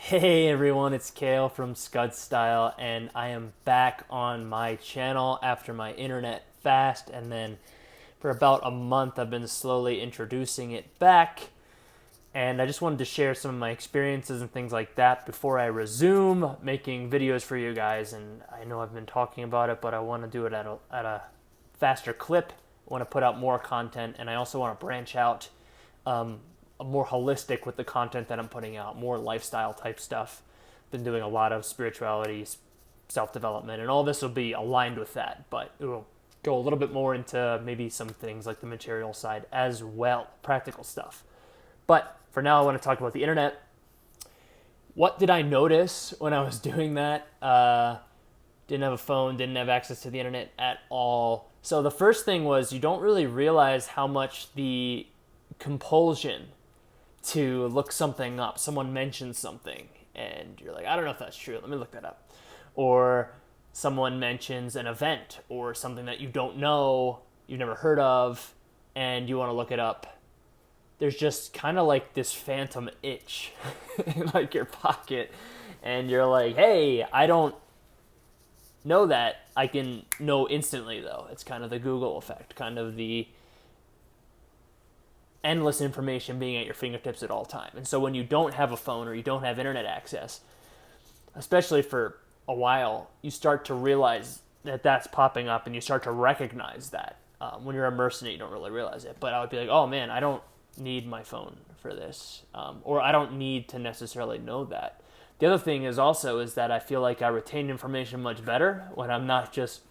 Hey everyone, it's Kale from Scud Style, and I am back on my channel after my internet fast, and then for about a month I've been slowly introducing it back, and I just wanted to share some of my experiences and things like that before I resume making videos for you guys. And I know I've been talking about it, but I want to do it at a faster clip. I want to put out more content, and I also want to branch out um, more holistic with the content that I'm putting out, more lifestyle type stuff. Been doing a lot of spirituality, self development, and all this will be aligned with that, but it will go a little bit more into maybe some things like the material side as well, practical stuff. But for now, I want to talk about the internet. What did I notice when I was doing that? Didn't have a phone, didn't have access to the internet at all. So the first thing was you don't really realize how much the compulsion to look something up. Someone mentions something, and you're like, I don't know if that's true. Let me look that up. Or someone mentions an event or something that you don't know, you've never heard of, and you want to look it up. There's just kind of like this phantom itch in like your pocket, and you're like, hey, I don't know that. I can know instantly though. It's kind of the Google effect, kind of the endless information being at your fingertips at all time. And so when you don't have a phone or you don't have internet access, especially for a while, you start to realize that that's popping up, and you start to recognize that. When you're immersed in it, you don't really realize it. But I would be like, oh man, I don't need my phone for this, or I don't need to necessarily know that. The other thing is that I feel like I retain information much better when I'm not just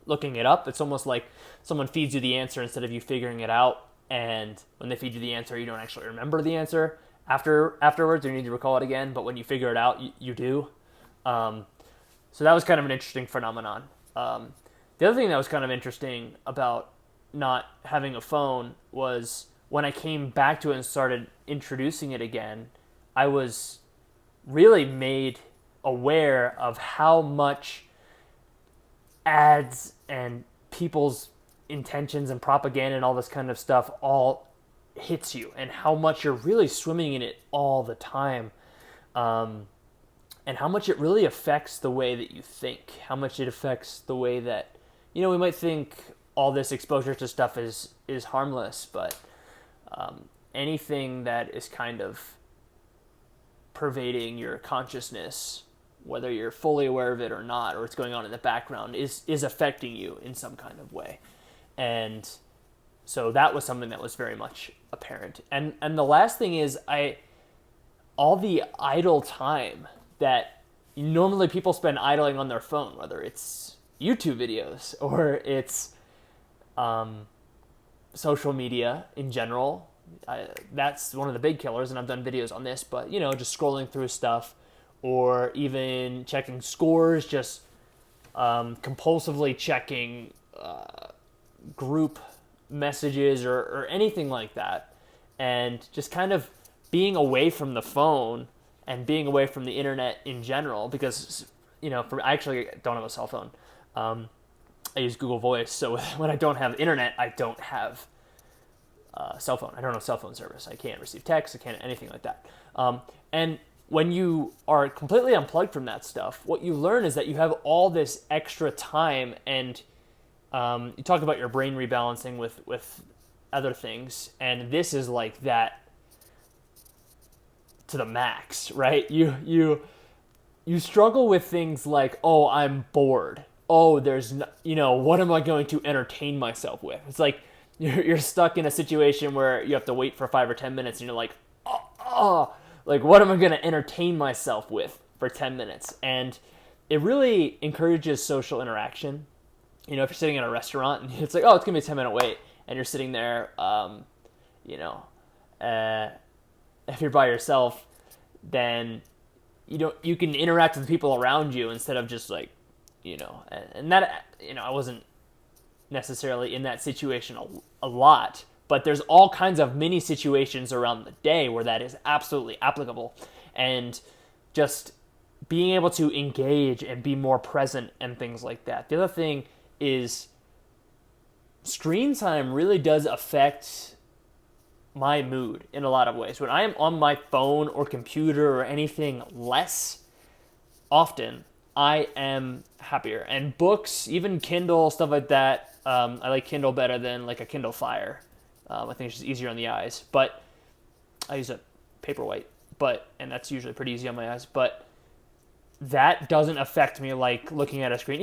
looking it up. It's almost like someone feeds you the answer instead of you figuring it out. And when they feed you the answer, you don't actually remember the answer afterwards, or you need to recall it again. But when you figure it out, you do. So that was kind of an interesting phenomenon. The other thing that was kind of interesting about not having a phone was when I came back to it and started introducing it again, I was really made aware of how much ads and people's intentions and propaganda and all this kind of stuff all hits you, and how much you're really swimming in it all the time. And how much it really affects the way that you think, how much it affects the way that, we might think all this exposure to stuff is harmless, but anything that is kind of pervading your consciousness, whether you're fully aware of it or not, or it's going on in the background, is affecting you in some kind of way. And so that was something that was very much apparent. And the last thing is all the idle time that normally people spend idling on their phone, whether it's YouTube videos or it's social media in general. That's one of the big killers, and I've done videos on this, but just scrolling through stuff, or even checking scores, just compulsively checking group messages or anything like that, and just kind of being away from the phone and being away from the internet in general, because I actually don't have a cell phone. I use Google Voice, so when I don't have internet, I don't have a cell phone. I don't have cell phone service. I can't receive text. I can't anything like that. And when you are completely unplugged from that stuff, what you learn is that you have all this extra time, and you talk about your brain rebalancing with other things, and this is like that to the max, right? You struggle with things like, oh, I'm bored. Oh, there's no, what am I going to entertain myself with? It's like you're stuck in a situation where you have to wait for 5 or 10 minutes, and you're like, like, what am I going to entertain myself with for 10 minutes? And it really encourages social interaction. If you're sitting in a restaurant and it's like, oh, it's going to be a 10-minute wait, and you're sitting there, if you're by yourself, then you can interact with the people around you instead of just like, and that, I wasn't necessarily in that situation a lot, but there's all kinds of mini situations around the day where that is absolutely applicable. And just being able to engage and be more present and things like that. The other thing is screen time really does affect my mood in a lot of ways. When I am on my phone or computer or anything less often, I am happier. And books, even Kindle, stuff like that, I like Kindle better than like a Kindle Fire. I think it's just easier on the eyes. But I use a Paperwhite, and that's usually pretty easy on my eyes. But that doesn't affect me like looking at a screen.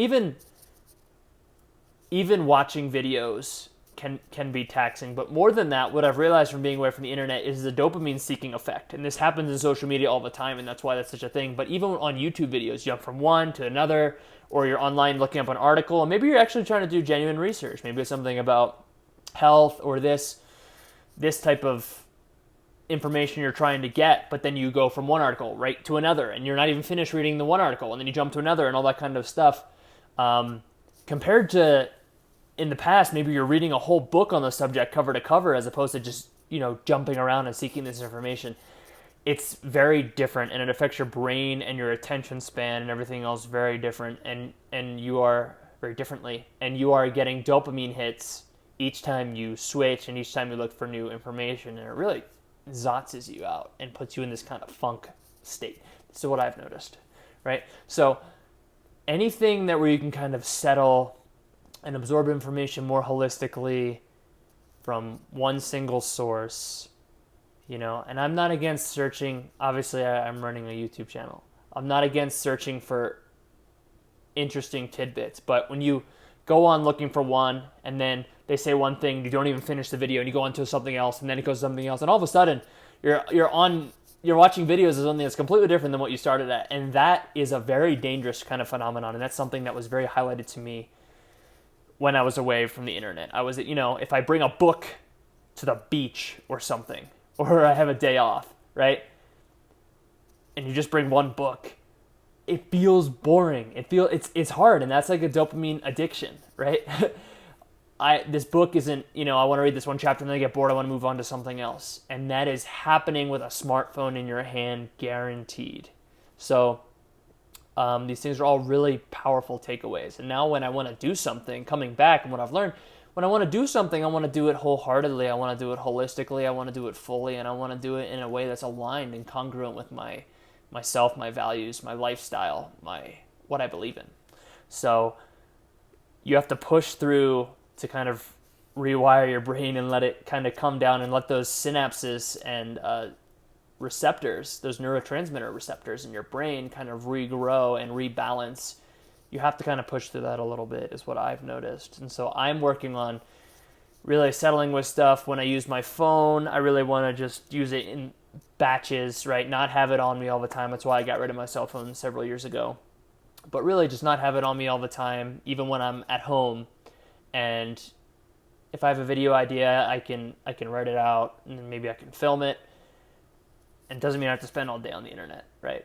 Even watching videos can be taxing. But more than that, what I've realized from being away from the internet is the dopamine seeking effect. And this happens in social media all the time, and that's why that's such a thing. But even on YouTube videos, you jump from one to another, or you're online looking up an article, and maybe you're actually trying to do genuine research. Maybe it's something about health or this type of information you're trying to get, but then you go from one article right to another, and you're not even finished reading the one article, and then you jump to another, and all that kind of stuff. Compared to in the past, maybe you're reading a whole book on the subject cover to cover, as opposed to just, jumping around and seeking this information. It's very different, and it affects your brain and your attention span and everything else very different, and you are very differently, and you are getting dopamine hits each time you switch and each time you look for new information, and it really zotzes you out and puts you in this kind of funk state. So what I've noticed, right? So anything where you can kind of settle and absorb information more holistically from one single source, and I'm not against searching. Obviously, I'm running a YouTube channel. I'm not against searching for interesting tidbits, but when you go on looking for one, and then they say one thing, you don't even finish the video, and you go on to something else, and then it goes to something else, and all of a sudden, you're watching videos of something that's completely different than what you started at, and that is a very dangerous kind of phenomenon, and that's something that was very highlighted to me when I was away from the internet. I was, if I bring a book to the beach or something, or I have a day off, right, and you just bring one book, it feels boring. It's hard, and that's like a dopamine addiction, right? This book isn't, I want to read this one chapter and then I get bored, I want to move on to something else. And that is happening with a smartphone in your hand, guaranteed. So these things are all really powerful takeaways. And now when I want to do something, coming back and what I've learned, when I want to do something, I want to do it wholeheartedly, I want to do it holistically, I want to do it fully, and I want to do it in a way that's aligned and congruent with myself, my values, my lifestyle, what I believe in. So you have to push through to kind of rewire your brain and let it kind of come down and let those synapses and receptors, those neurotransmitter receptors in your brain kind of regrow and rebalance. You have to kind of push through that a little bit, is what I've noticed. And so I'm working on really settling with stuff. When I use my phone, I really want to just use it in batches, right? Not have it on me all the time. That's why I got rid of my cell phone several years ago. But really just not have it on me all the time, even when I'm at home. And if I have a video idea, I can write it out, and then maybe I can film it. And it doesn't mean I have to spend all day on the internet, right?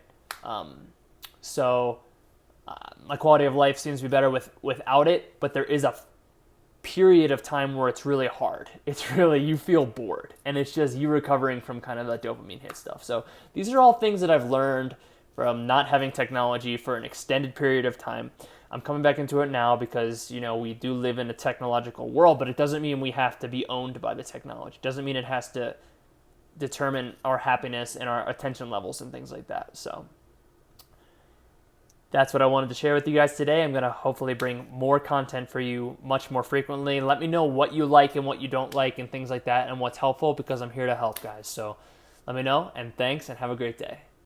My quality of life seems to be better without it, but there is a period of time where it's really hard. It's really, you feel bored, and it's just you recovering from kind of that dopamine hit stuff. So these are all things that I've learned from not having technology for an extended period of time. I'm coming back into it now because, we do live in a technological world, but it doesn't mean we have to be owned by the technology. It doesn't mean it has to determine our happiness and our attention levels and things like that. So that's what I wanted to share with you guys today. I'm going to hopefully bring more content for you much more frequently. Let me know what you like and what you don't like and things like that, and what's helpful, because I'm here to help, guys. So let me know, and thanks, and have a great day.